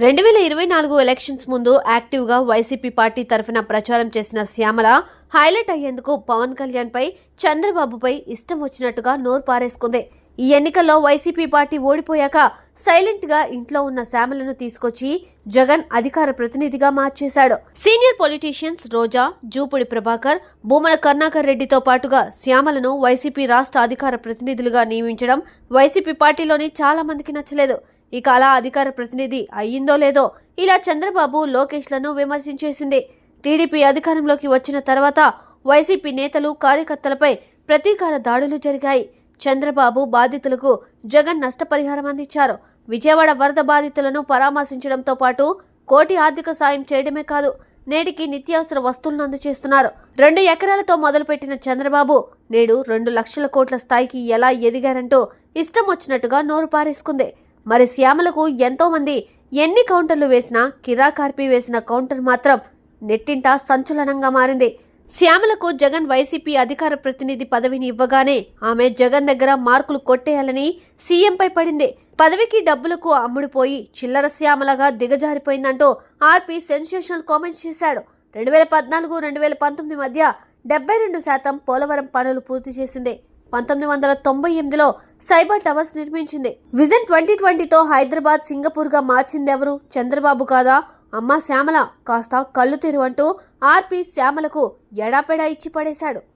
2024 elections ముందు యాక్టివ్గా YCP party తరఫున ప్రచారం చేసిన శ్యామల హైలైట్ అయ్యేందుకు పవన్ కళ్యాణ్ పై చంద్రబాబుపై ఇష్టం వచ్చినట్టుగా నోరు పారేసుకుంది. ఈ ఎన్నికల్లో వైసీపీ పార్టీ ఓడిపోయాక సైలెంట్ గా ఇంట్లో ఉన్న శ్యామలను తీసుకొచ్చి జగన్ అధికార ప్రతినిధిగా మార్చేశాడు. సీనియర్ పొలిటీషియన్స్ రోజా, జూపుడి ప్రభాకర్, భూమన కరుణాకర్ రెడ్డితో పాటుగా శ్యామలను వైసీపీ రాష్ట్ర అధికార ప్రతినిధులుగా నియమించడం వైసీపీ పార్టీలోని చాలా మందికి నచ్చలేదు. ఇక అలా అధికార ప్రతినిధి అయ్యిందో లేదో ఇలా చంద్రబాబు లోకేష్లను విమర్శించేసింది. టీడీపీ అధికారంలోకి వచ్చిన తర్వాత వైసీపీ నేతలు కార్యకర్తలపై ప్రతీకార దాడులు జరిగాయి. చంద్రబాబు బాధితులకు జగన్ నష్టపరిహారం అందించారు. విజయవాడ వరద బాధితులను పరామర్శించడంతో పాటు కోటి ఆర్థిక సాయం చేయడమే కాదు, నేటికి నిత్యావసర వస్తువులను అందజేస్తున్నారు. 2 ఎకరాలతో మొదలుపెట్టిన చంద్రబాబు నేడు 2 లక్షల కోట్ల స్థాయికి ఎలా ఎదిగారంటూ ఇష్టం వచ్చినట్టుగా నోరు పారేసుకుంది. మరి శ్యామలకు ఎంతో మంది ఎన్ని కౌంటర్లు వేసినా కిరాకార్పి వేసిన కౌంటర్ మాత్రం నెట్టింట సంచలనంగా మారింది. శ్యామలకు జగన్ వైసీపీ అధికార ప్రతినిధి పదవిని ఇవ్వగానే ఆమె జగన్ దగ్గర మార్కులు కొట్టేయాలని సీఎంపై పడింది. పదవికి డబ్బులకు అమ్ముడుపోయి చిల్లర శ్యామలగా దిగజారిపోయిందంటూ ఆర్పీ సెన్సేషనల్ కామెంట్స్ చేశాడు. 2014-2019 మధ్య 72% పోలవరం పనులు పూర్తి చేసింది. 1998లో సైబర్ టవర్స్ నిర్మించింది. విజన్ 2020తో హైదరాబాద్ సింగపూర్గా మార్చిందెవరు? చంద్రబాబు కాదా? అమ్మ శ్యామల కాస్త కళ్ళు తెరువంటూ ఆర్పీ శ్యామలకు ఎడాపెడా ఇచ్చి పడేశాడు.